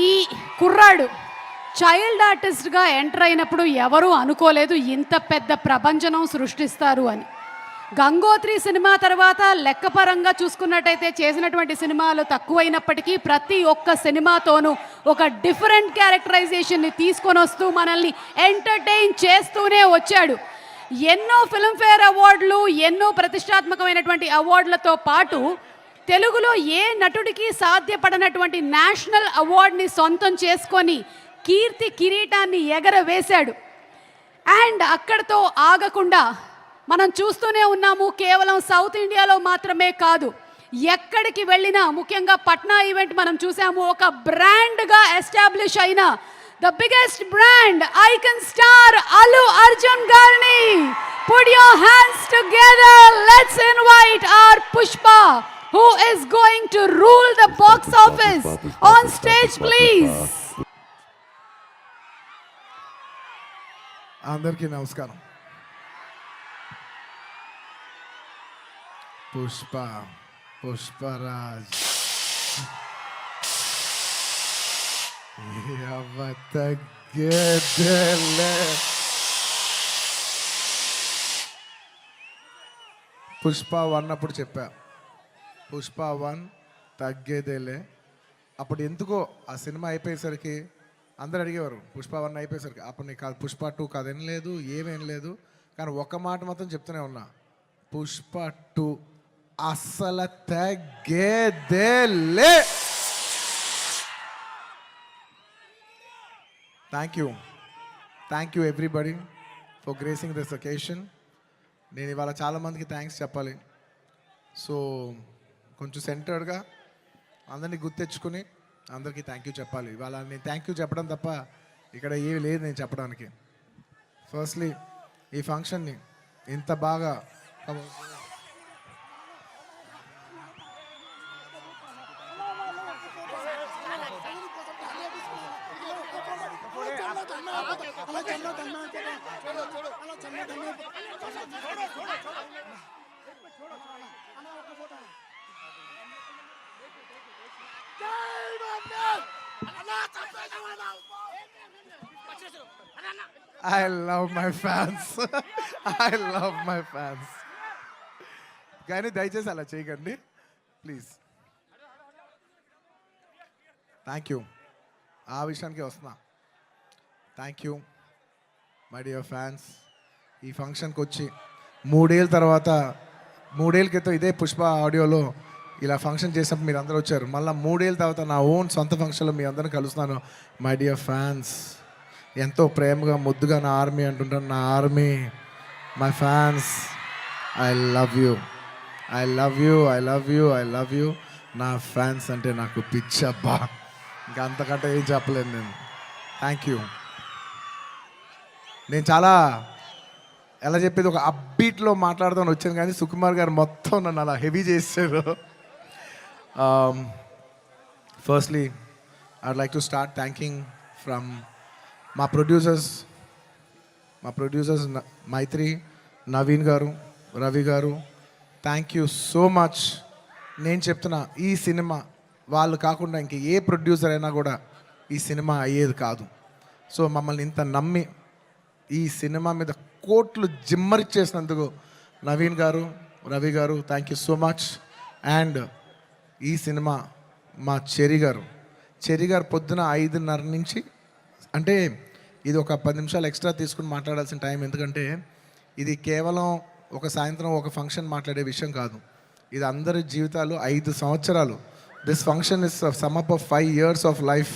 ఈ కుర్రాడు చైల్డ్ ఆర్టిస్ట్గా ఎంటర్ అయినప్పుడు ఎవరూ అనుకోలేదు ఇంత పెద్ద ప్రపంచం సృష్టిస్తారు అని. గంగోత్రి సినిమా తర్వాత లెక్కపరంగా చూసుకున్నట్టయితే చేసినటువంటి సినిమాలు తక్కువైనప్పటికీ ప్రతి ఒక్క సినిమాతోనూ ఒక డిఫరెంట్ క్యారెక్టరైజేషన్ని తీసుకొని వస్తూ మనల్ని ఎంటర్టైన్ చేస్తూనే వచ్చాడు. ఎన్నో ఫిల్మ్ఫేర్ అవార్డులు, ఎన్నో ప్రతిష్టాత్మకమైనటువంటి అవార్డులతో పాటు తెలుగులో ఏ నటుడికి సాధ్యపడనటువంటి నేషనల్ అవార్డుని సొంతం చేసుకొని కీర్తి కిరీటాన్ని ఎగరవేశాడు. అండ్ అక్కడితో ఆగకుండా మనం చూస్తూనే ఉన్నాము. కేవలం సౌత్ ఇండియాలో మాత్రమే కాదు, ఎక్కడికి వెళ్ళినా, ముఖ్యంగా పట్నా ఈవెంట్ మనం చూసాము, ఒక బ్రాండ్గా ఎస్టాబ్లిష్ అయిన the biggest brand icon star Allu Arjun గారిని put your hands together. Let's invite our Pushpa, who is going to rule the box office. On stage please. అందరికీ నమస్కారం. పుష్పరాజ్ పుష్ప 1 అప్పుడు చెప్పా, పుష్ప 1 తగ్గేదేలే. అప్పుడు ఎందుకో ఆ సినిమా అయిపోయేసరికి అందరు అడిగేవారు, పుష్ప 1 అయిపోయేసరికి అప్పుడు నీకు కాదు, పుష్ప 2 కదేం లేదు, ఏమేం లేదు. కానీ ఒక్క మాట మాత్రం చెప్తూనే ఉన్నా, పుష్ప 2 అస్సలు తగ్గేదేలే. Thank you everybody for gracing this occasion. నేను ఇవాళ చాలామందికి థ్యాంక్స్ చెప్పాలి. సో కొంచెం సెంటర్డ్గా అందరినీ గుర్తెచ్చుకుని అందరికీ థ్యాంక్ యూ చెప్పాలి. ఇవాళ నేను థ్యాంక్ యూ చెప్పడం తప్ప ఇక్కడ ఏమి లేదు నేను చెప్పడానికి. ఫస్ట్లీ ఈ ఫంక్షన్ని ఇంత బాగా I love my fans. I love my fans. కానీ దయచేసి అలా చేయకండి ప్లీజ్. Thank you. ఆ విషయానికి వస్తున్నా. Thank you my dear fans. ఈ ఫంక్షన్కి వచ్చి 3 ఏళ్ళ తర్వాత, 3 ఏళ్ళ క్రితం ఇదే పుష్ప ఆడియోలో ఇలా ఫంక్షన్ చేసినప్పుడు మీరు అందరూ వచ్చారు. మళ్ళీ 3 ఏళ్ళ తర్వాత నా ఓన్ సొంత ఫంక్షన్లో మీ అందరిని కలుస్తున్నాను. మై డియర్ ఫ్యాన్స్, ఎంతో ప్రేమగా ముద్దుగా నా ఆర్మీ అంటుంటాను. నా army, my fans, I love you, I love you, I love you, I love you. నా ఫ్యాన్స్ అంటే నాకు పిచ్చబ్బా, ఇంకా అంతకంటే ఏం చెప్పలేను నేను. Thank you. నేను చాలా ఎలా చెప్పేది, ఒక అప్బీట్లో మాట్లాడుతాను వచ్చాను, కానీ సుకుమార్ గారు మొత్తం నన్ను అలా హెవీ చేశారు. Firstly I'd like to start thanking from మా ప్రొడ్యూసర్స్ మైత్రి, నవీన్ గారు, రవి గారు. Thank you so much. నేను చెప్తున్నా, ఈ సినిమా వాళ్ళు కాకుండా ఇంక ఏ ప్రొడ్యూసర్ అయినా కూడా ఈ సినిమా అయ్యేది కాదు. సో మమ్మల్ని ఇంత నమ్మి ఈ సినిమా మీద కోట్లు జిమ్మరిచ్చేసినందుకు నవీన్ గారు, రవి గారు, thank you so much. And ఈ సినిమా మా చెరి గారు పొద్దున 5:30 నుంచి, అంటే ఇది ఒక 10 నిమిషాలు ఎక్స్ట్రా తీసుకుని మాట్లాడాల్సిన టైం. ఎందుకంటే ఇది కేవలం ఒక సాయంత్రం ఒక ఫంక్షన్ మాట్లాడే విషయం కాదు, ఇది అందరి జీవితాలు 5 సంవత్సరాలు. This function is sum up of 5 years of life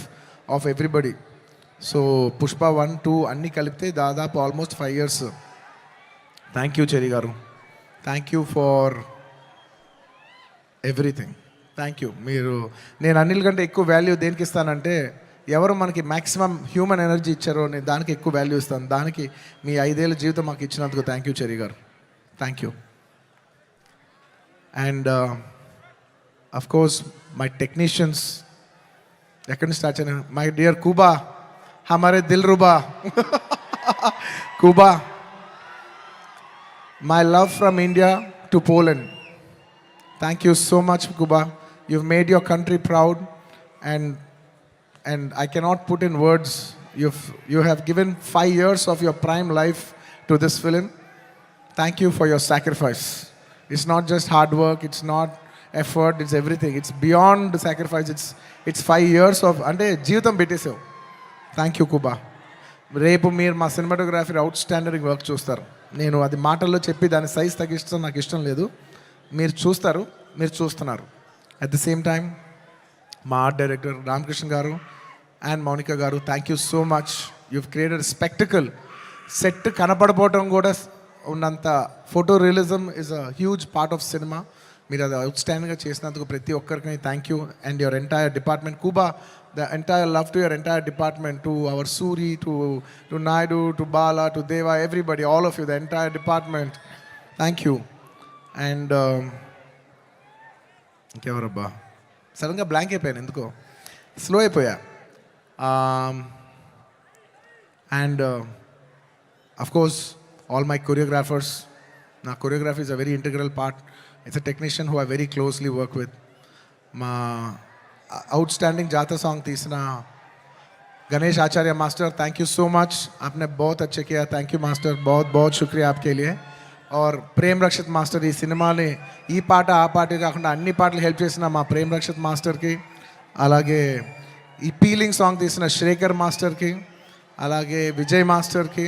of everybody. So Pushpa 1, 2 అన్నీ కలిపితే దాదాపు ఆల్మోస్ట్ 5 years. థ్యాంక్ యూ చెరి గారు, thank you for everything. Thank you. నేను అన్నిటికంటే ఎక్కువ వాల్యూ దేనికి ఇస్తానంటే, ఎవరు మనకి మ్యాక్సిమం హ్యూమన్ ఎనర్జీ ఇచ్చారో నేను దానికి ఎక్కువ వాల్యూ ఇస్తాను. దానికి మీ 5 ఏళ్ళ జీవితం మాకు ఇచ్చినందుకు థ్యాంక్ యూ చెరి గారు, thank you. And of course my technicians, ఎక్కడి నుంచి స్టార్ట్ చేయను, మై డియర్ కూబా, हमारे दिल रुबा Kuba, my love from India to Poland. Thank you so much, Kuba. You've made your country proud, and and I cannot put in words. You have given 5 years of your prime life to this film. Thank you for your sacrifice. It's not just hard work, it's not effort, it's everything. It's beyond the sacrifice. It's 5 years of అంటే జీవితం పెట్టేసావు. Thank you కుబా. రేపు మీరు మా cinematography outstanding work చూస్తారు. నేను అది మాటల్లో చెప్పి దాని సైజ్ తగ్గిస్తాం నాకు ఇష్టం లేదు. మీరు చూస్తారు, మీరు చూస్తున్నారు. అట్ ది సేమ్ టైం మా art director Ramakrishna garu and Mounika garu, thank you so much. You've created spectacle. Set కనపడపోవటం కూడా ఉన్నంత photo realism is a huge part of cinema. మీరు అది అవుట్స్టాండింగ్గా చేసినందుకు ప్రతి ఒక్కరికి thank you and your entire department కుబా. The entire love to your entire department, to our Suri, to Naidu, to Bala, to Deva, everybody, all of you, the entire department. Thank you. And ఇంకెవరబ్బా సడన్గా blank అయిపోయాను, ఎందుకో slow అయిపోయా. And of course all my choreographers. నా choreography is a very integral part. It's a technician who I very closely work with. మా outstanding जाता song तीसरा Ganesh Acharya master, thank you so much. आपने बहुत अच्छे किया. थैंक यू मास्टर, बहुत बहुत शुक्रिया आपके लिए. और प्रेम रक्षित मास्टर ఈ సినిమాని ఈ పాట ఆ పాట కాకుండా అన్ని పాటలు హెల్ప్ చేసిన మా ప్రేమ్ రక్షిత్ మాస్టర్కి, అలాగే ఈ పీలింగ్ సాంగ్ తీసిన శ్రేఖర్ మాస్టర్కి, అలాగే విజయ్ మాస్టర్కి,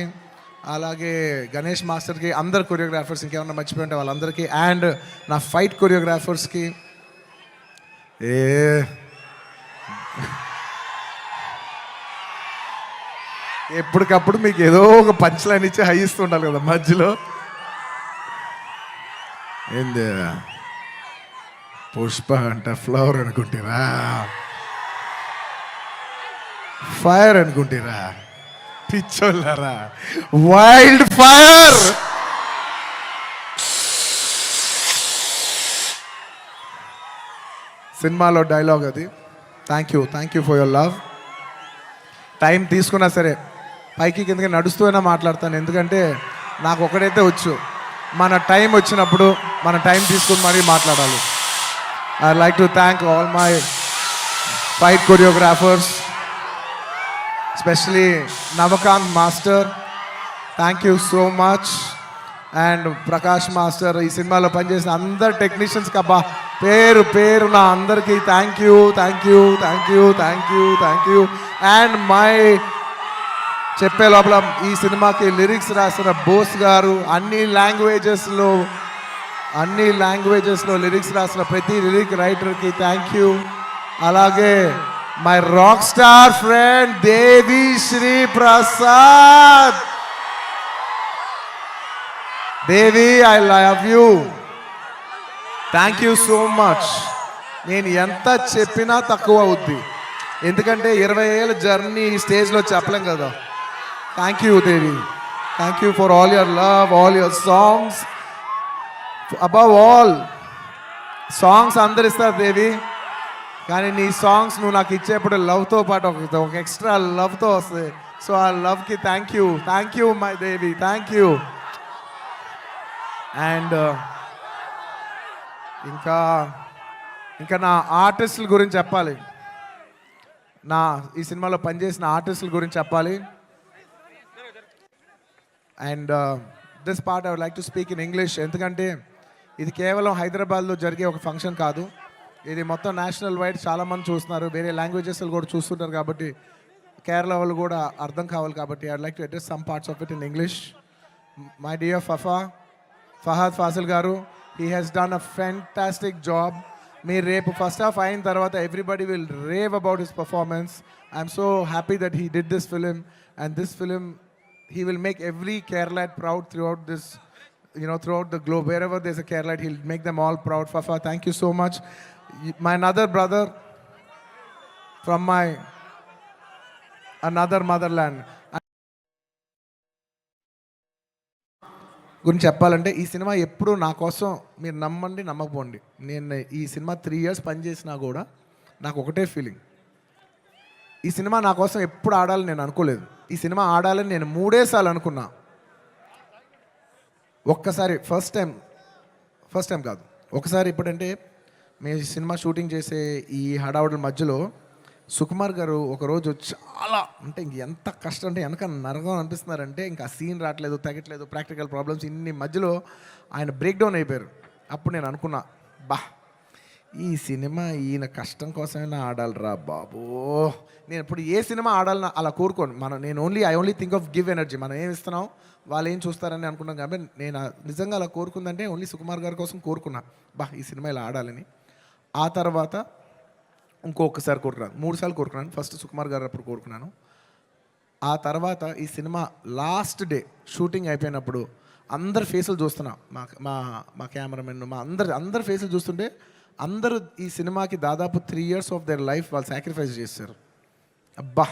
అలాగే గణేష్ మాస్టర్కి, అందరు కొరియోగ్రాఫర్స్, ఇంకేమన్నా మర్చిపోయి ఉంటే వాళ్ళందరికీ, అండ్ నా ఫైట్ కొరియోగ్రాఫర్స్కి. ఎప్పటికప్పుడు మీకు ఏదో ఒక పంచ్ లైన్ ఇచ్చి హై ఇస్తుండాలి కదా మధ్యలో. ఏంది పుష్ప అంట ఫ్లవర్ అనుకుంటారా, ఫైర్ అనుకుంటారా, పిచ్చోళ్ళారా, వైల్డ్ ఫైర్. సినిమాలో డైలాగ్ అది. Thank you for your love. Time తీసుకున్నా సరే పైకి కిందకి నడుస్తూనే మాట్లాడతాను, ఎందుకంటే నాకు ఒకటైతే వచ్చు, మన టైం వచ్చినప్పుడు మన టైం తీసుకుని మరీ మాట్లాడాలి. I like to thank all my fight choreographers, especially Navakanth master, thank you so much. And Prakash master, ఈ సినిమాలో పనిచేసిన అందరు టెక్నీషియన్స్కి అబ్బా పేరు నా అందరికీ థ్యాంక్ యూ. అండ్ మై చెప్పే లోపల ఈ సినిమాకి లిరిక్స్ రాసిన బోస్ గారు, అన్ని లాంగ్వేజెస్లో లిరిక్స్ రాసిన ప్రతి లిరిక్ రైటర్కి థ్యాంక్ యూ. అలాగే my rock star friend Devi Sri Prasad. Devi, I love you. Thank you so much. నేను ఎంత చెప్పినా తక్కువ అవుద్ది, ఎందుకంటే 20 ఏళ్ళ జర్నీ ఈ స్టేజ్లో చెప్పలేం కదా. Thank you Devi. Thank you for all your love, all your songs. Above all songs అందరు ఇస్తారు దేవి, కానీ నీ సాంగ్స్ నువ్వు నాకు ఇచ్చేప్పుడు లవ్తో పాటు ఒక ఎక్స్ట్రా లవ్తో వస్తుంది. సో ఆ లవ్కి thank you my Devi, thank you. And ఇంకా నా ఆర్టిస్టుల గురించి చెప్పాలి, ఈ సినిమాలో పనిచేసిన ఆర్టిస్టుల గురించి చెప్పాలి. And this part I would like to speak in English, ఎందుకంటే ఇది కేవలం హైదరాబాద్లో జరిగే ఒక ఫంక్షన్ కాదు, ఇది మొత్తం నేషనల్ వైడ్ చాలామంది చూస్తున్నారు, వేరే లాంగ్వేజెస్లో కూడా చూస్తుంటారు, కాబట్టి కేరళ వాళ్ళు కూడా అర్థం కావాలి. కాబట్టి I would like to address some parts of it in English. My dear Fahadh Faasil గారు, he has done a fantastic job. మీరు రేపు ఫస్ట్ హాఫ్ అయిన తర్వాత everybody will rave about his performance. I'm so happy that he did this film, and this film he will make every Keralite proud throughout this, throughout the globe. Wherever there's a Keralite, he'll make them all proud. Fafa, thank you so much. My another brother from my another motherland గురించి చెప్పాలంటే, ఈ cinema ఎప్పుడు నా కోసం, మీరు నమ్మండి నమ్మకపోండి, నేను ఈ సినిమా 3 years పనిచేసినా కూడా నాకు ఒకటే ఫీలింగ్, ఈ సినిమా నా కోసం ఎప్పుడు ఆడాలని నేను అనుకోలేదు. ఈ సినిమా ఆడాలని నేను 3 సార్లు అనుకున్నా. ఒక్కసారి ఫస్ట్ టైం కాదు, ఒకసారి ఇప్పుడంటే మేము సినిమా షూటింగ్ చేసే ఈ హడావుడి మధ్యలో సుకుమార్ గారు ఒకరోజు చాలా అంటే ఇంక ఎంత కష్టం అంటే వెనక నరకం అనిపిస్తున్నారంటే ఇంకా సీన్ రావట్లేదు, తగ్గట్లేదు, ప్రాక్టికల్ ప్రాబ్లమ్స్ ఇన్ని మధ్యలో ఆయన బ్రేక్ డౌన్ అయిపోయారు. అప్పుడు నేను అనుకున్నా, బా ఈ సినిమా ఈయన కష్టం కోసమైనా ఆడాలిరా బాబో. నేను ఇప్పుడు ఏ సినిమా ఆడాలన్నా అలా కోరుకోను. నేను I only think of give energy. మనం ఏమి ఇస్తున్నాం వాళ్ళు ఏం చూస్తారని అనుకున్నాం. కాబట్టి నేను నిజంగా అలా కోరుకుందంటే ఓన్లీ సుకుమార్ గారి కోసం కోరుకున్నా, బా ఈ సినిమా ఇలా ఆడాలని. ఆ తర్వాత ఇంకొకసారి కోరుకున్నాను, 3 సార్లు కోరుకున్నాను. ఫస్ట్ సుకుమార్ గారు అప్పుడు కోరుకున్నాను. ఆ తర్వాత ఈ సినిమా లాస్ట్ డే షూటింగ్ అయిపోయినప్పుడు అందరి ఫేసులు చూస్తున్నా, మా కెమెరామెన్ మా అందరి ఫేసులు చూస్తుంటే అందరూ ఈ సినిమాకి దాదాపు 3 years ఆఫ్ దేర్ లైఫ్ వాళ్ళు సాక్రిఫైస్ చేశారు. అబ్బా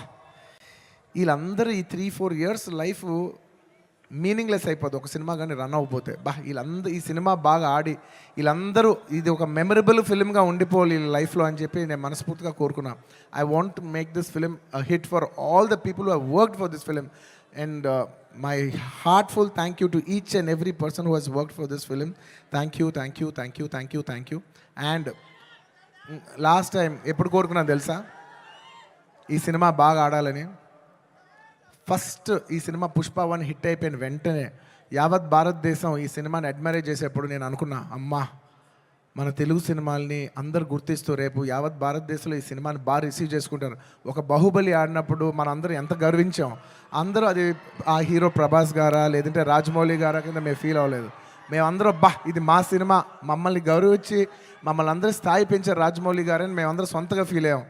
వీళ్ళందరూ ఈ 3-4 years లైఫ్ మీనింగ్లెస్ అయిపోద్ది ఒక సినిమా కానీ రన్ అవ్వకపోతే. ఈ సినిమా బాగా ఆడి వీళ్ళందరూ ఇది ఒక మెమరబుల్ ఫిల్మ్గా ఉండిపోవాలి వీళ్ళ లైఫ్లో అని చెప్పి నేను మనస్ఫూర్తిగా కోరుకున్నా. I want to make this film hit for all the people who have worked for this film. And my heartful thank you to each and every person who has worked for this film. Thank you. And last time ఎప్పుడు కోరుకున్నాను తెలుసా ఈ cinema బాగా ఆడాలని? First ఈ cinema Pushpa 1 hit అయిపోయిన వెంటనే యావత్ భారతదేశం ఈ సినిమాని అడ్మైర్ చేసేప్పుడు నేను అనుకున్నా, అమ్మా మన తెలుగు సినిమాల్ని అందరు గుర్తిస్తూ రేపు యావత్ భారతదేశంలో ఈ సినిమాని బాగా రిసీవ్ చేసుకుంటారు. ఒక బాహుబలి ఆడినప్పుడు మనందరం ఎంత గర్వించాం. అందరూ అది ఆ హీరో ప్రభాస్ గారా లేదంటే రాజమౌళి గారా కింద మేము ఫీల్ అవ్వలేదు. మేమందరం ఇది మా సినిమా, మమ్మల్ని గౌరవించి మమ్మల్ని అందరూ స్థాయి పెంచారు రాజమౌళి గారని మేమందరం సొంతగా ఫీల్ అయ్యాం.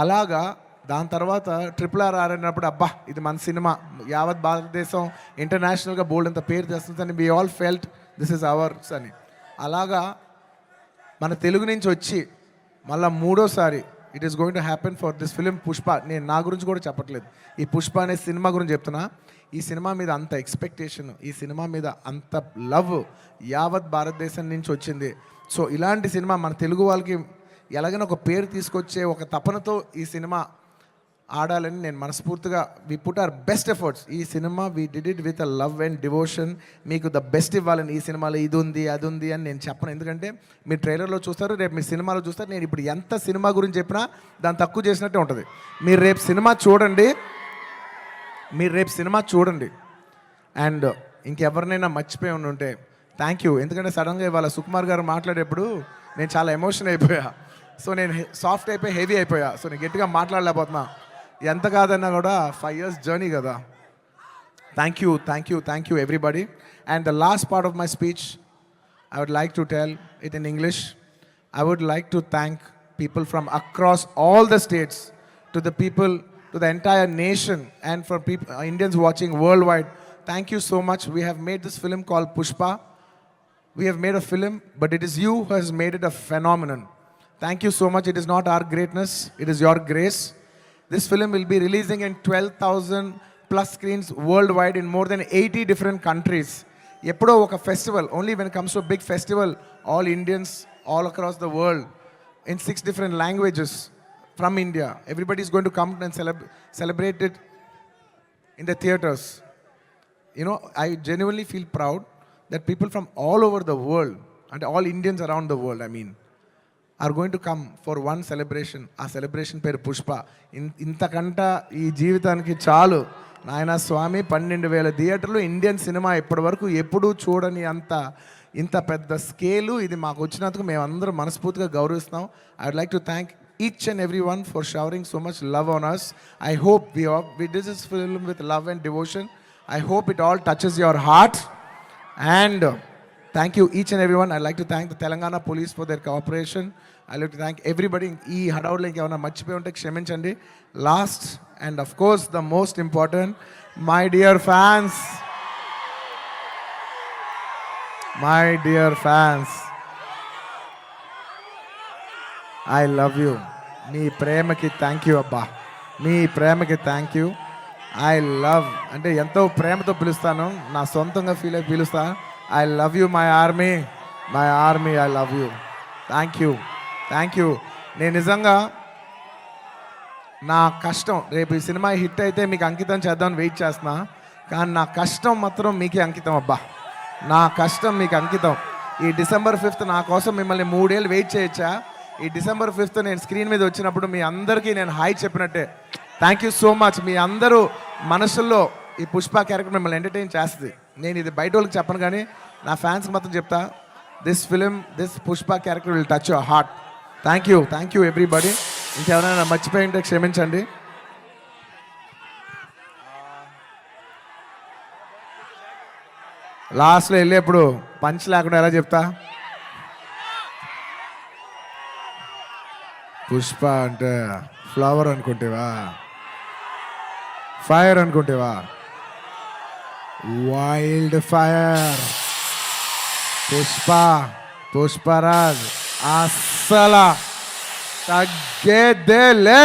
అలాగా దాని తర్వాత RRR ఆడినప్పుడు ఇది మన సినిమా, యావత్ భారతదేశం ఇంటర్నేషనల్గా బోల్డ్ అంత పేరు తెస్తుందని we all felt this is ours అని. అలాగా మన తెలుగు నుంచి వచ్చి మళ్ళీ 3వసారి it is going to happen for this film Pushpa. నేను నా గురించి కూడా చెప్పట్లేదు, ఈ పుష్ప అనే సినిమా గురించి చెప్తున్నా. ఈ సినిమా మీద అంత ఎక్స్పెక్టేషన్, ఈ సినిమా మీద అంత లవ్ యావత్ భారతదేశం నుంచి వచ్చింది. సో ఇలాంటి సినిమా మన తెలుగు వాళ్ళకి ఎలాగైనా ఒక పేరు తీసుకొచ్చే ఒక తపనతో ఈ సినిమా ఆడాలని నేను మనస్ఫూర్తిగా we put our best efforts. ఈ సినిమా we did it with a love and devotion. మీకు ద బెస్ట్ ఇవ్వాలని ఈ సినిమాలో ఇది ఉంది అది ఉంది అని నేను చెప్పను. ఎందుకంటే మీరు ట్రైలర్లో చూస్తారు, రేపు మీ సినిమాలో చూస్తారు. నేను ఇప్పుడు ఎంత సినిమా గురించి చెప్పినా దాన్ని తక్కువ చేసినట్టే ఉంటుంది. మీరు రేపు సినిమా చూడండి. అండ్ ఇంకెవరినైనా మర్చిపోయి ఉంటే థ్యాంక్ యూ. ఎందుకంటే సడన్గా ఇవాళ సుకుమార్ గారు మాట్లాడేప్పుడు నేను చాలా ఎమోషన్ అయిపోయా. సో నేను సాఫ్ట్ అయిపోయి హెవీ అయిపోయా. సో నేను గట్టిగా మాట్లాడలేకపోతున్నా. ఎంత కాదన్నా కూడా 5 years జర్నీ కదా. Thank you everybody. And the last part of my speech I would like to tell it in English. I would like to thank people from across all the states, to the people, to the entire nation, and for people, Indians watching worldwide. Thank you so much. We have made this film called Pushpa. We have made a film, but it is you who has made it a phenomenon. Thank you so much. It is not our greatness, it is your grace. This film will be releasing in 12,000 plus screens worldwide in more than 80 different countries. Eppudo oka festival, only when it comes to a big festival, all Indians all across the world in 6 different languages from India, everybody is going to come and celebrate it in the theaters. You know, I genuinely feel proud that people from all over the world, and all Indians around the world, I mean, are going to come for one celebration. ఆ celebration పేరు పుష్ప. ఇంతకంట ఈ జీవితానికి చాలు నాయన స్వామి. 12,000 థియేటర్లు, Indian cinema ఇప్పటి వరకు ఎప్పుడూ చూడని ఇంత పెద్ద స్కేలు ఇది మాకు వచ్చినందుకు మేమందరం మనస్ఫూర్తిగా గౌరవిస్తున్నాం. I would like to thank each and everyone for showering so much love on us. I hope we did this film with love and devotion. I hope it all touches your heart. And thank you each and everyone. I'd like to thank the Telangana police for their cooperation. I'd like to thank everybody. ఈ హడావుడిలో ఇంకేమైనా మర్చిపోయి ఉంటే క్షమించండి. Last and of course the most important, my dear fans. I love you. మీ ప్రేమకి thank you అబ్బా. మీ ప్రేమకి thank you. I love అంటే ఎంతో ప్రేమతో పిలుస్తాను, నా సొంతంగా ఫీల్ అయి పిలుస్తా. I love you, my army, I love you. Thank you. నేను నిజంగా నా కష్టం రేపు ఈ సినిమా హిట్ అయితే మీకు అంకితం చేద్దామని వెయిట్ చేస్తున్నా. కానీ నా కష్టం మాత్రం మీకే అంకితం అబ్బా. నా కష్టం మీకు అంకితం. ఈ December 5th నా కోసం మిమ్మల్ని 3 ఏళ్ళు వెయిట్ చేయొచ్చా? ఈ December 5th నేను స్క్రీన్ మీద వచ్చినప్పుడు మీ అందరికీ నేను హాయ్ చెప్పినట్టే. Thank you so much. మీ అందరూ మనసుల్లో ఈ పుష్ప క్యారెక్టర్ మిమ్మల్ని ఎంటర్టైన్ చేస్తుంది. నేను ఇది బయట వాళ్ళకి చెప్పను కానీ నా ఫ్యాన్స్కి మాత్రం చెప్తా, this Pushpa character will touch your heart. Thank you everybody. ఇంకెవరైనా మర్చిపోయి ఉంటే క్షమించండి. లాస్ట్లో వెళ్ళేప్పుడు పంచ్ లేకుండా ఎలా చెప్తా? పుష్ప అంటే ఫ్లవర్ అనుకుంటేవా, ఫైర్ అనుకుంటేవా? Wild fire. పుష్పరాజ్ అస్సలు తగ్గేదే లే.